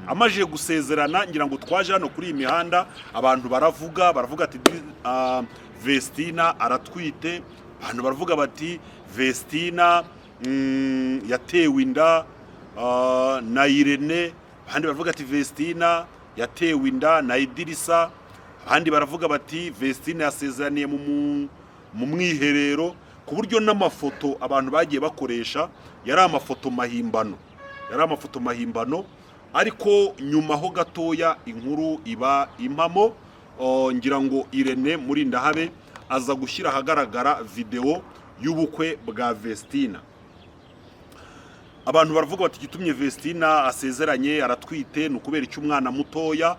amaje gusezerana ngira ngo twaje hano kuri iyi mihanda abantu baravuga ati Vestina aratwite, abantu baravuga bati Vestina yatewe inda na Irene, abandi baravuga ati Vestina yatewe inda na Idirisa, abandi baravuga bati Vestina yasezeraniye mu mwiherero, ku buryo n'amafoto abantu bagiye bakoresha yari amafoto mahimbano, ariko nyuma ho gatoya inkuru iba impamo. Ngira ngo Irene Murindahabe aza gushyira ahagaragara video y'ubukwe bwa Vestina. Abantu baravuga bati gitumye Vestina asezeranye aratwite n'ukubera icyo umwana mutoya.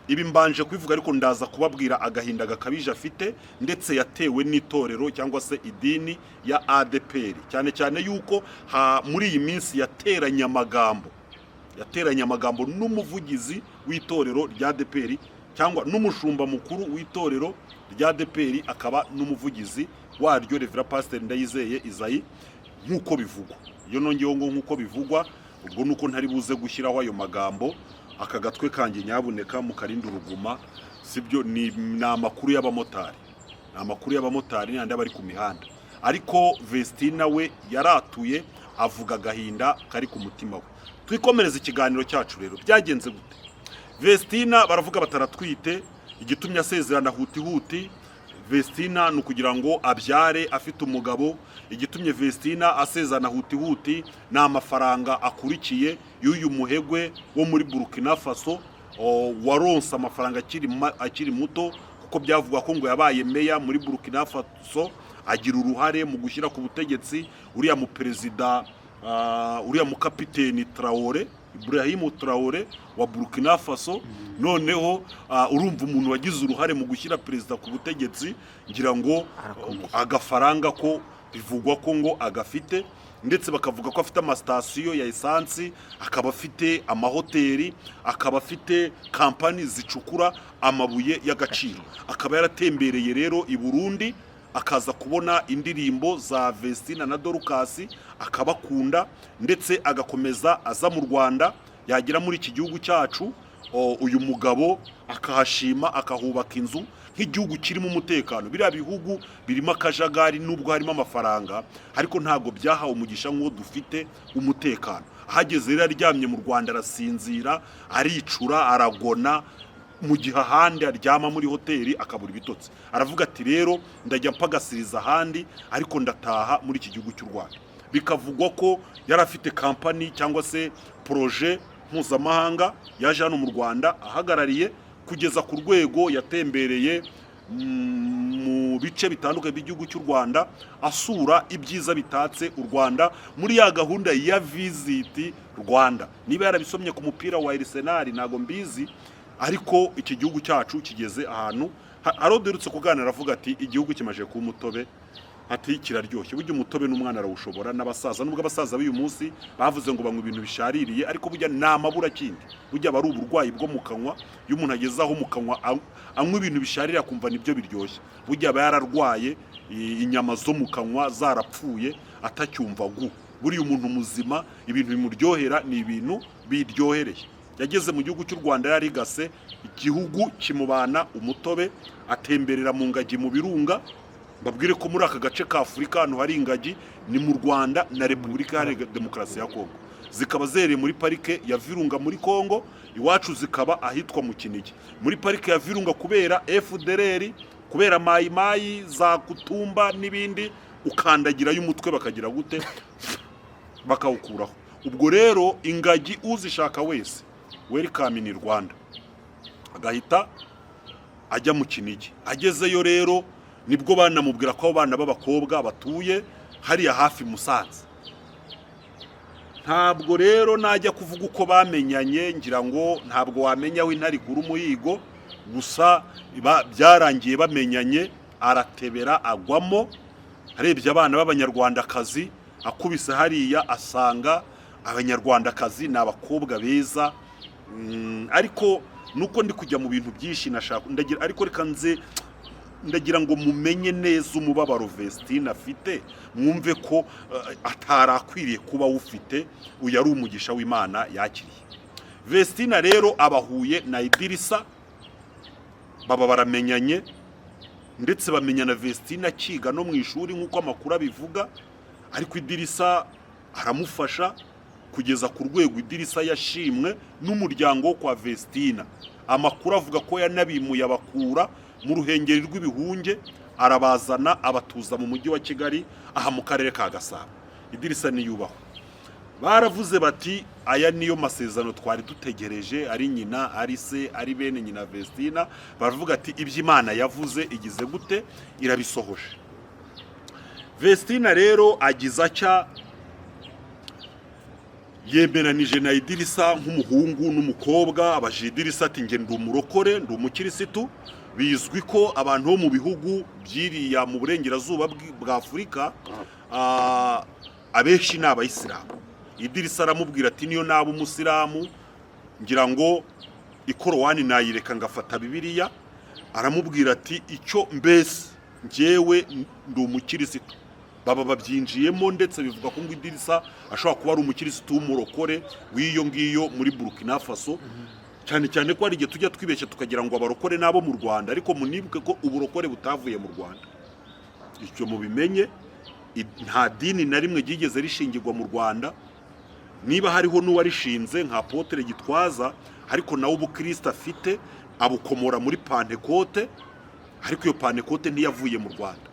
Ibi mbanje kwivuga ariko ndaza kubabwira agahinda gakabije afite, ndetse yatewe n'itorero cyangwa se idini ya ADPR, cyane cyane yuko muri iyi minsi yateranye amagambo n'umuvugizi w'itorero rya ADPR cyangwa n'umushumba mukuru w'itorero rya ADPR akaba n'umuvugizi waryo Reverend Pastor Ndayizeye Isayi nk'uko bivugwa. Iyo nongeyeho ngo nk'uko bivugwa, ubwo nuko ntari buze gushyiraho ayo magambo, aka gatwe kanjye nyabuneka mu karindi uruguma, sibyo ni amakuru y'abamotari, n'andi bari ku mihanda. Ariko Vestina we yaratuye avuga agahinda kari ku mutima we. Twikomereza ikiganiro cyacu rero, byagenze gute? Vestina baravuga bataratwite, igitumye asezerana huti. Vestina nukugira ngo abyare afite umugabo, igitumye Vestina asezerana huti na amafaranga akurikiye y'uyu muhegwe wo muri Burkina Faso waronse amafaranga akiri muto, kuko byavuga ko ngo yabaye meya muri Burkina Faso, agira uruhare mu gushyira ku butegetsi uriya mu perezida uriya mu kapiteni Traoré, Ibrahim Traoré wa Burkina Faso. Noneho urumva umuntu wagize uruhare mu gushyira perezida ku butegetsi, ngira ngo agafaranga ko bivugwa ko ngo agafite, ndetse bakavuga ko afite amasitasiyo ya esansi, akaba afite amahoteli, akaba afite kampani zicukura amabuye y'agaciro. Akaba yaratembereye rero i Burundi, akaza kubona indirimbo za Vestina na Dorcas akabakunda, ndetse agakomeza aza mu Rwanda, yagera muri iki gihugu cyacu uyu mugabo akahashima, akahubaka inzu nk'igihugu kirimo umutekano. Biriya bihugu birimo akajagari nubwo harimo amafaranga, ariko ntago byahawe umugisha nk'uwo dufite umutekano. Ahageze rero aryamye mu Rwanda arasinzira, aricura, aragona, mu gihe ahandi aryama muri hoteli akabura ibitotsi. Aravuga ati rero ndajya mpagasiriza ahandi, ariko ndataha muri iki gihugu cy'u Rwanda. Bikavugwa ko yari afite kampani cyangwa se projet mpuzamahanga yaje hano mu Rwanda ahagarariye, kugeza ku rwego yatembereye mu bice bitandukanye by'igihugu cy'u Rwanda asura ibyiza bitatse u Rwanda muri ya gahunda ya Visit Rwanda. Niba yarabisomye ku mupira wa Arsenal ntago mbizi, ariko iki gihugu cyacu kigeze ahantu. Aroderutse kuganira aravuga ati igihugu kimaje kuba umutobe, ati kiraryoshye. Burya umutobe n'umwana arawushobora, n'abasaza, nubwo abasaza b'uyu munsi bavuze ngo banywa ibintu bishaririye, ariko burya namabura kindi, burya bari uburwayi bwo mu kanwa. Iyo umuntu agezaho mu kanwa anywa ibintu bisharira akumva nibyo biryoshye, burya aba yararwaye, inyama zo mu kanwa zarapfuye atacyumva gu. Buriya umuntu muzima ibintu bimuryohera ni ibintu biryohereye. Yageze mu gihugu cy'u Rwanda yarigase, igihugu kimubana umutobe, atemberera mu ngagi mu birunga. Babwire ko muri aka gace ka Afurika hano hari ingagi ni mu Rwanda na Repubulika Iharanira Demokarasi ya Kongo. Zikaba zereye muri parike ya Virunga muri Kongo, iwacu zikaba ahitwa mu Kinigi. Muri parike ya Virunga kubera FDLR, kubera mayimayi za Kutumba n'ibindi, ukandagira y'umutwe bakagira gute bakawukuraho. Ubwo rero ingagi uzishaka wese welcome in Rwanda, agahita ajya mu Kinigi. Agezeyo rero nibwo banamubwira ko abana b'abakobwa batuye hariya hafi Musanze. Ntabwo rero najya kuvuga uko bamenyanye, ngira ngo ntabwo wamenya aho intari guru umuhigo, gusa byarangiye bamenyanye, aratebera agwamo. Harebye abana b'abanyarwandakazi, akubise hariya asanga abanyarwandakazi ni abakobwa beza. Ariko nuko ndi kujya mu bintu byinshi nashaka ndagira, ariko reka nze ndagira ngo mumenye neza umubabaro Vestina afite, mwumve ko atarakwiriye kuba ufite. Uyu ari umugisha w'Imana yakiriye. Vestina rero abahuye na Idirisa baba baramenyanye, ndetse bamenyana Vestina akiga no mu ishuri nk'uko amakuru abivuga, ariko Idirisa aramufasha kugeza ku rwego Idirisa yashimwe n'umuryango wo kwa Vestina. Amakuru avuga ko yanabimuye abakura mu ruhengeri rw'ibihunge arabazana abatuza mu mujyi wa Kigali aha mu karere ka Gasabo. Idirisa niyubahwe. Baravuze bati aya niyo masezerano twari dutegereje, ari nyina, ari se, ari bene nyina Vestina. Baravuga ati iby'Imana yavuze igize gute, irabisohoje. Vestina rero agize acya yemeranije na Idirisa nk'umuhungu n'umukobwa. Abaje Idirisa ati nge ndi umurokore, ndi umukirisitu. Bizwi ko abantu bo mu bihugu byiriya mu burengerazuba bwa Afurika abenshi ni abayisilamu. Idirisa aramubwira ati niyo naba umusilamu ngira ngo ikorowani nayireka ngafata Bibiliya. Aramubwira ati icyo mbese njyewe ndi umukirisitu. Baba babyinjiyemo, ndetse bivuga ko ngo Idirisa ashobora kuba ari umukirisitu w'umurokore w'iyo ngiyo muri Burkina Faso. Cyane cyane ko hari igihe tujya twibeshya tukagira ngo abarokore nabo mu Rwanda, ariko munibuke ko uburokore butavuye mu Rwanda. Icyo mubimenye, nta dini na rimwe ryigeze rishingirwa mu Rwanda. Niba hariho n'uwarishinze nka Apotre Gitwaza, ariko nawe ubukristo afite abukomora muri Pentecote, ariko iyo Pentecote ntiyavuye mu Rwanda.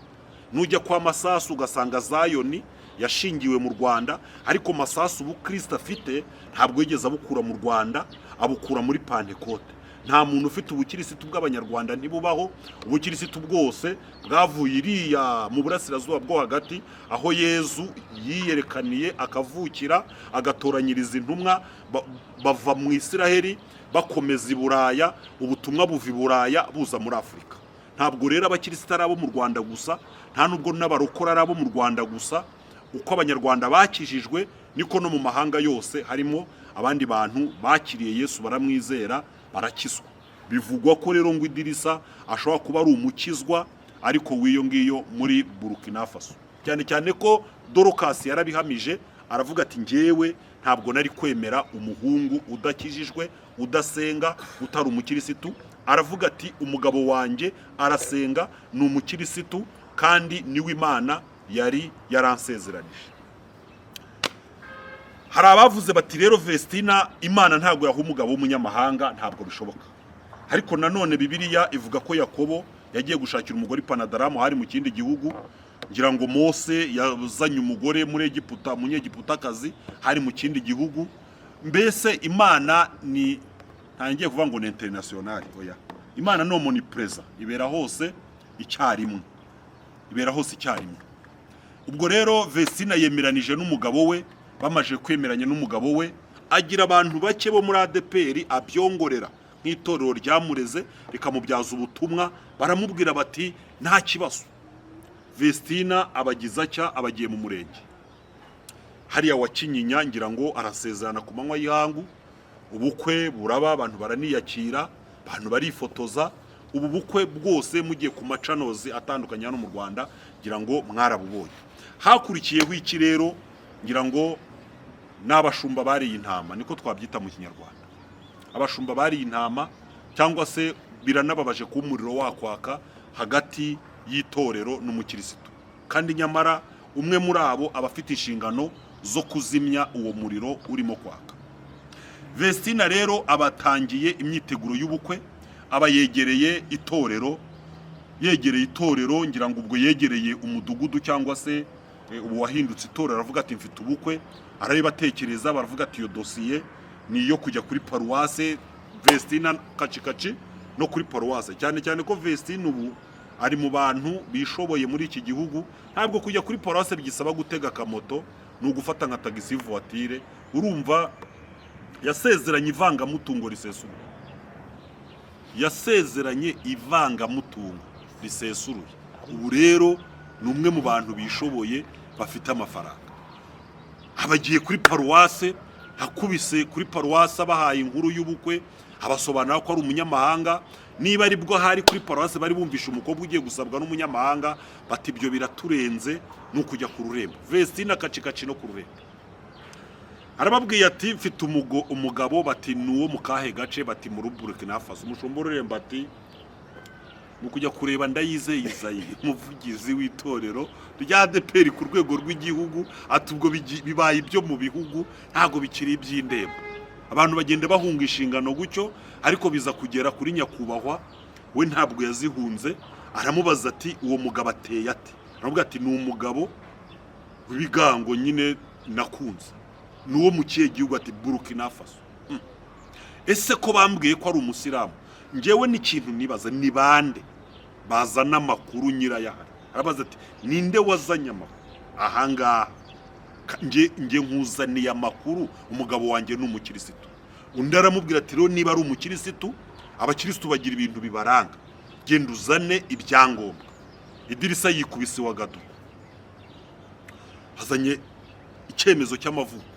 Nujya kwa Masasu ugasanga Zayoni yashingiwe mu Rwanda, ariko Masasu ubukristo afite ntabwo yigeze abukura mu Rwanda, abukura muri Pentecote. Nta muntu ufite ubukirisitu bw'Abanyarwanda ntibubaho. Ubukirisitu bwose bwavuye iriya mu burasirazuba bwo hagati, aho Yezu yiyerekaniye akavukira, agatoranyiriza intumwa bava mu Isiraheli bakomeza i Buraya, ubutumwa buva i Buraya buza muri Afurika. Ntabwo rero abakirisitu ari abo mu Rwanda gusa, nta nubwo n'abarokora ari abo mu Rwanda gusa. Uko Abanyarwanda bakijijwe niko no mu mahanga yose harimo abandi bantu bakiriye Yesu baramwizera barakizwa. Bivugwa ko rero ngo Idirisa ashobora kuba ari umukizwa ariko w'iyo ngiyo muri Burkina Faso. Cyane cyane ko Dorcas yarabihamije, aravuga ati njyewe ntabwo nari kwemera umuhungu udakijijwe, udasenga, utari umukirisitu. Aravuga ati umugabo wanjye arasenga, ni umukirisitu, kandi niwe Imana yari yaransezeranije. Hari abavuze bati rero Vestina Imana ntabwo yaha umugabo w'umunyamahanga, ntabwo bishoboka. Ariko nanone Bibiliya ivuga ko Yakobo yagiye gushakira umugore i Panadaramu, hari mu kindi gihugu. Ngira ngo Mose yazanye umugore muri Egiputa, umunyegiputakazi, hari mu kindi gihugu. Mbese Imana ni ntangiye kuvuga ngo ni international, oya. Imana no omnipresent, ibera hose icyarimwe. Ibera hose icyarimwe. Ubwo rero Vestina yemeranije n'umugabo we, bamaje kwemeranya n'umugabo we, agira abantu bake bo muri ADPR abyongorera nk'itorero ryamureze rikamubyaza ubutumwa. Baramubwira bati nta kibazo. Vestina abagiza cya abagiye mu murenge hariya wa Kinyinya, ngira ngo arasezerana ku manywa y'ihangu. Ubukwe buraba, abantu baraniyakira, abantu barifotoza. Ubu bukwe bwose mugiye ku macanozi atandukanye hano mu Rwanda, ngira ngo mwarabubonye. Hakurikiyeho iki rero, ngira ngo n'abashumba bariye intama, niko twabyita mu Kinyarwanda. Abashumba bariye intama, cyangwa se biranababaje ku umuriro wakwaka hagati y'itorero n'umukirisitu, kandi nyamara umwe muri abo abafite inshingano zo kuzimya uwo muriro urimo kwaka. Vestina rero abatangiye imyiteguro y'ubukwe, aba yegereye itorero, ngira ngo ubwo yegereye umudugudu cyangwa se ubu wahindutse itorero. Aravuga ati mfite ubukwe, arabibatekereza, baravuga ati iyo dosiye ni iyo kujya kuri paruwase. Vestina kacikaci no kuri paruwase, cyane cyane ko Vestina ubu ari mu bantu bishoboye muri iki gihugu. Ntabwo kujya kuri paruwase bigisaba gutega akamoto, ni ugufata nka tagisi voiture. Urumva yasezeranye ivangamutungo risesuruye, yasezeranye ivangamutungo risesuruye. Ubu rero ni umwe mu bantu bishoboye bafite amafaranga. Abagiye kuri paruwase, hakubise kuri paruwase abahaye inkuru y'ubukwe, abasobanura ko ari umunyamahanga. Niba ari bwo hari kuri paruwase bari bumvisha umukobwa ugiye gusabwa n'umunyamahanga, bati ibyo biraturenze, no kujya ku rurembo. Vestina kacikaci no ku rurembo. arababwiye ati mfite umugabo, bati nuwo mu kahe gace, bati mu Burkina Faso. Umushumba ururemba ati mu kujya kureba Ndayizeye Isayi, umuvugizi w'itorero rya ADEPR ku rwego rw'igihugu, ati ubwo bibaye ibyo mu bihugu ntago bikiri iby'indembo. Abantu bagenda bahunga inshingano gutyo, ariko biza kugera kuri nyakubahwa we ntabwo yazihunze. Aramubaza ati uwo mugabo ateye ati? Aravuga ati ni umugabo w'ibigango nyine nakunze. Nuwo mu kihe gihugu? Ati Burkina Faso. Ese ko bambwiye ko ari umusilamu, ngewe n'ikintu nibaza ni bande bazana amakuru nyirayahari? Arabaza ati ninde wazanye amakuru ahangaha? nge nkuzaniye amakuru, umugabo wanjye ni umukirisitu. Undi aramubwira ati rero niba ari umukirisitu, abakirisitu bagira ibintu bibaranga, genda uzane ibyangombwa. Idirisa yikubise wa Gadugu, hazanye icyemezo cy'amavuko.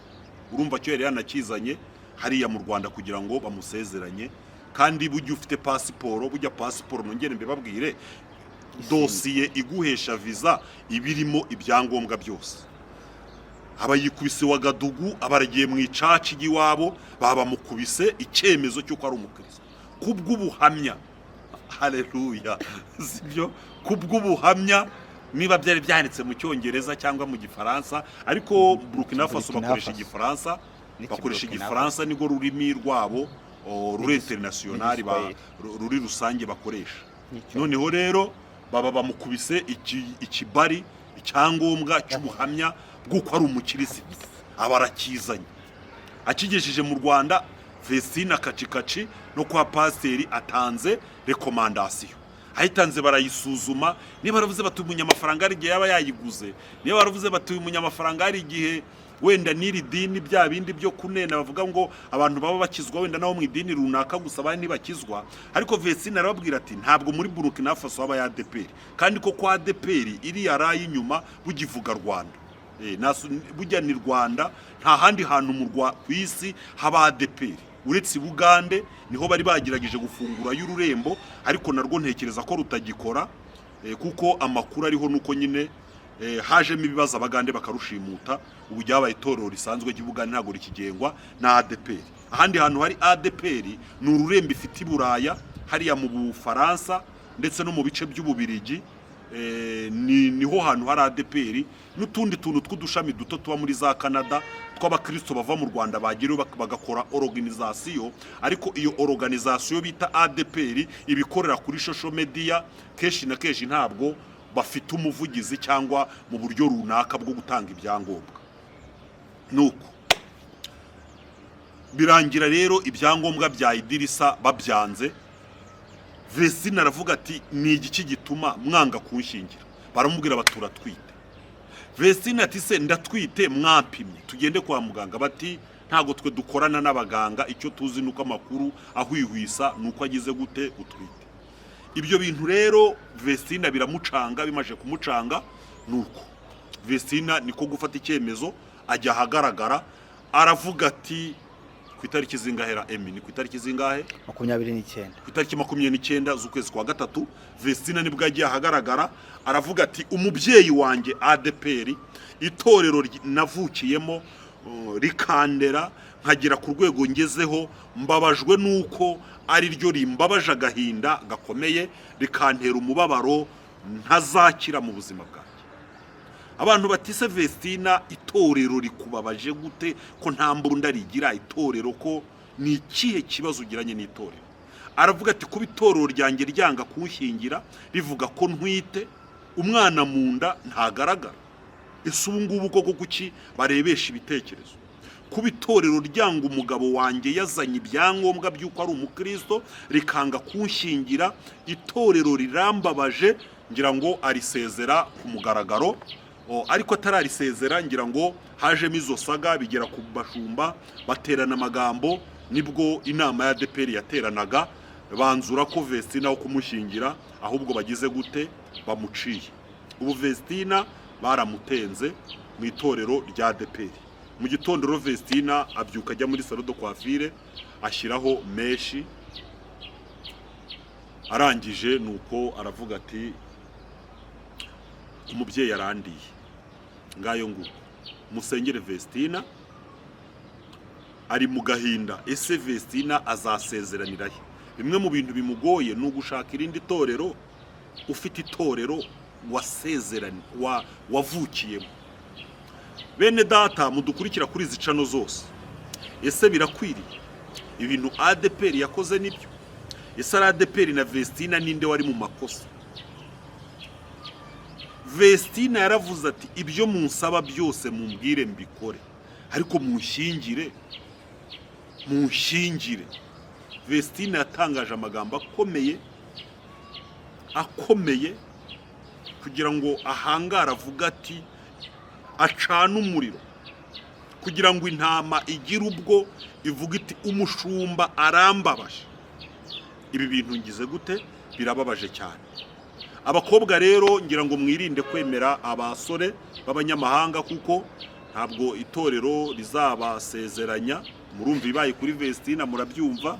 Urumva cyo yari yanakizanye hariya mu Rwanda kugira ngo bamusezeranye. Kandi bujye ufite pasiporo, bujya pasiporo nongere mbibabwire, dosiye iguhesha visa ibirimo ibyangombwa byose. Abayikubise wa Gadugu, abaragiye mu icaci giwabo, babamukubise icyemezo cyo ko ari umukristo kubw'ubuhamya. Haleluya, sibyo? Kubw'ubuhamya, niba byari byanditse mu Cyongereza cyangwa mu Gifaransa, ariko Burkina Faso bakoresha Igifaransa, bakoresha Igifaransa nigo rurimi rwabo ruri international, ruri rusange bakoresha. Noneho rero baba bamukubise ikibari, icyangombwa cy'ubuhamya bw'uko ari umukirisitu, abarakizanye. Akigejeje mu Rwanda, Vestine Kacikaci no kwa pasiteri atanze rekomandasiyo. Ahitanze barayisuzuma, niba baravuze bati umunyamafaranga ari igihe yaba yayiguze, niba baravuze bati umunyamafaranga ari igihe wenda n'iri dini bya bindi byo kunena bavuga ngo abantu baba bakizwa wenda naho mu idini runaka gusa abandi ntibakizwa. Ariko Vestine arababwira ati ntabwo muri Burkina Faso haba ya ADEPR, kandi ko kwa ADEPR iri yaraye inyuma bugivuga Rwanda. Bujya ni Rwanda, nta handi hantu ku isi haba ADEPR uretse Bugande, niho bari bagerageje gufungura y'ururembo, ariko narwo ntekereza ko rutagikora, kuko amakuru ariho nuko nyine hajemo ibibazo abagande bakarushimuta. Ubu ryabaye itorero risanzwe ry'Ubugande, ntago rikigengwa na ADEPR. Ahandi hantu hari ADEPR ni ururembo ifite Buraya, hariya mu Bufaransa ndetse no mu bice by'Ububirigi. Niho hantu hari ADEPR n'utundi tuntu tw'udushami duto tuba muri za Canada tw'abakristo bava mu Rwanda bagiriwe bagakora organisation. Ariko iyo organisation bita ADEPR ibikorera kuri social media, keshi na keshi ntabwo bafite umuvugizi cyangwa mu buryo runaka bwo gutanga ibyangombwa. Nuko birangira rero ibyangombwa bya Idirisa babyanze. Vestine aravuga ati ni igiki gituma mwanga kunshingira? Baramubwira batura twite. Vestine ati se ndatwite, mwampimye tugende kwa muganga? Bati ntago twe dukorana n'abaganga, icyo tuzi nuko amakuru ahwihwisa nuko agize gute utwite. Ibyo bintu rero Vestine biramucanga, bimaje kumucanga nuko Vestine niko gufata icyemezo, ajya ahagaragara aravuga ati ku itariki zingahera ni ku itariki zingahe? 29. Ku itariki 29 z'ukwezi kwa gatatu, Vestine nibwo yagiye ahagaragara aravuga ati umubyeyi wanjye ADEPR, itorero navukiyemo rikandera nkagera ku rwego ngezeho, mbabajwe nuko ari ryo rimbabaje agahinda gakomeye, rikantera umubabaro ntazakira mu buzima bwanjye. Abantu batise Vestine, itorero rikubabaje gute ko nta mbunda rigira? Itorero ko ni ikihe kibazo ugiranye n'itorero? Aravuga ati kuba itorero ryanjye ryanga kunshingira rivuga ko ntwite, umwana mu nda ntagaragara. Ese ubu ngubu koko kuki barebesha ibitekerezo? Kuba itorero ryanga umugabo wanjye yazanye ibyangombwa by'uko ari umukristo rikanga kunshingira, itorero rirambabaje. Ngira ngo arisezera ku mugaragaro, ariko atararisezera ngira ngo hajemo izo saga bigera ku bashumba baterana amagambo. Nibwo inama ya ADEPR yateranaga banzura ko Vestine aho kumushingira ahubwo bagize gute bamuciye. Ubu Vestine baramutenze mu itorero rya ADEPR. Mu gitondo ro Vestine abyuka ajya muri salon de coiffure ashyiraho meshi, arangije nuko aravuga ati umubyeyi yarandiye ngayo ngo musengere Vestine ari mu gahinda, ese Vestina azasezeranira he? Bimwe mu bintu bimugoye ni ugushaka irindi torero ufite itorero wavukiyemo. Bene data mudukurikira kuri izi cano zose, ese birakwiriye ibintu ADPR yakoze nibyo? Ese ari ADPR na Vestina ninde wari mu makosa? Vestina yaravuze ati ibyo munsaba byose mumbwire mbikore, ariko munshingire. Vestina yatangaje amagambo akomeye kugira ngo ahangara avuga ati acana umuriro, kugira ngo intama igire ubwo ivuga iti umushumba arambabaje. Ibi bintu ngize gute? Birababaje cyane. Abakobwa rero ngira ngo mwirinde kwemera abasore b'abanyamahanga, kuko ntabwo itorero rizabasezeranya. Murumva ibaye kuri Vestina, murabyumva.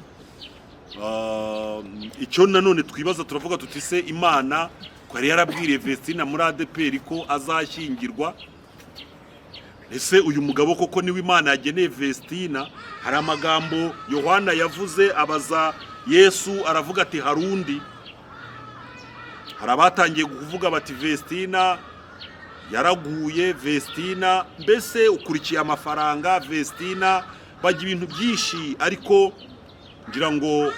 Icyo nanone twibaza, turavuga tuti se Imana ko yari yarabwiriye Vestina muri ADPR ko azashyingirwa, ese uyu mugabo koko niwe Imana yageneye Vestina? Hari amagambo Yohana yavuze abaza Yesu, aravuga ati harundi. Hari abatangiye kuvuga bati Vestina yaraguye, Vestina mbese ukurikiye amafaranga, Vestina bajya ibintu byinshi. Ariko ngira ngo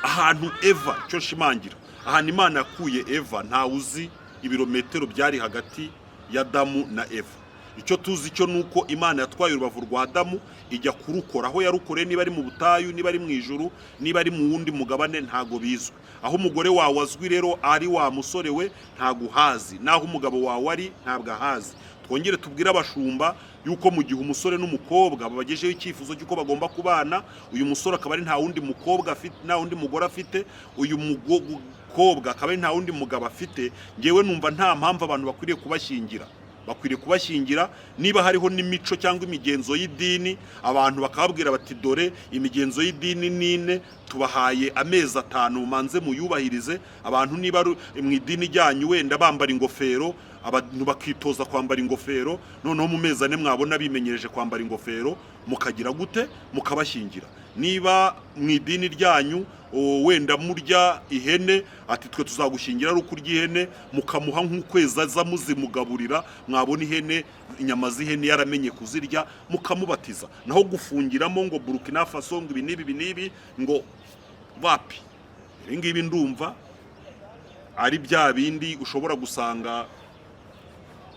ahantu Eva, cyo shimangira, ahantu Imana yakuye Eva ntawe uzi ibirometero byari hagati ya Adamu na Eva. Icyo tuzi cyo nuko Imana yatwaye urubavu rwa Adamu ijya kurukora. Aho yarukoreye, niba ari mu butayu, niba ari mu ijuru, niba ari mu wundi mugabane, ntago bizwe. Aho umugore wawe azwi rero ari wa musore we ntago uhazi, naho umugabo wawe ari ntabwo ahazi. Twongere tubwire abashumba yuko mu gihe umusore n'umukobwa babagejeho icyifuzo cy'uko bagomba kubana, uyu musore akaba ari nta wundi mukobwa afite, nta wundi mugore afite, uyu mukobwa akaba ari nta wundi mugabo afite, ngewe numva nta mpamvu abantu bakwiriye kubashyingira. Bakwiriye kubashyingira niba hariho n'imico cyangwa imigenzo y'idini, abantu bakababwira bati dore imigenzo y'idini nine, tubahaye amezi 5 mumanze muyubahirize. Abantu niba mu idini ryanyu wenda bambara ingofero, abantu bakitoza kwambara ingofero, noneho mu mezi 4 mwabona bimenyereje kwambara ingofero, mukagira gute? Mukabashyingira. Niba mu idini ryanyu wenda murya ihene, ati twe tuzagushyingira ari ukurya ihene, mukamuha nk'ukwezi aza muzimugaburira, mwabona ihene, inyama z'ihene yaramenye kuzirya, mukamubatiza. Naho gufungiramo ngo Burkina Faso ngo ibi nibi ngo wapi? Ibi ngibi ndumva ari bya bindi ushobora gusanga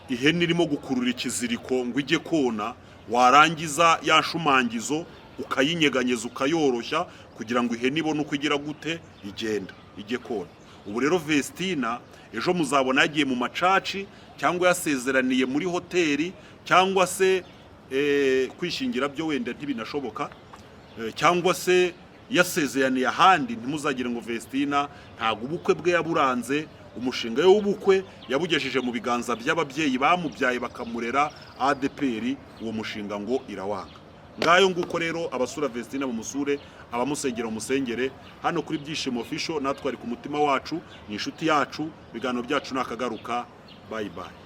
ihene irimo gukurura ikiziriko ngo ijye kona, warangiza yashumangizo ukayinyeganyeza ukayoroshya kugira ngo ihene ibone uko igira gute igenda ijye kona. Ubu rero Vestina ejo muzabona yagiye mu macaci, cyangwa yasezeraniye muri hoteli, cyangwa se kwishingira byo wenda ntibinashoboka, cyangwa se yasezeraniye ahandi. Ntimuzagire ngo Vestina ntago ubukwe bwe yaburanze, umushinga we w'ubukwe yabugejeje mu biganza by'ababyeyi bamubyaye bakamurera ADPR, uwo mushinga ngo irawanga. Ngayo nguko rero abasura Vestina mu musure, abamusengera umusengere. Hano kuri Byishimo Official natwe ari ku mutima wacu, ni inshuti yacu, ibiganiro byacu nakagaruka. Bye bye.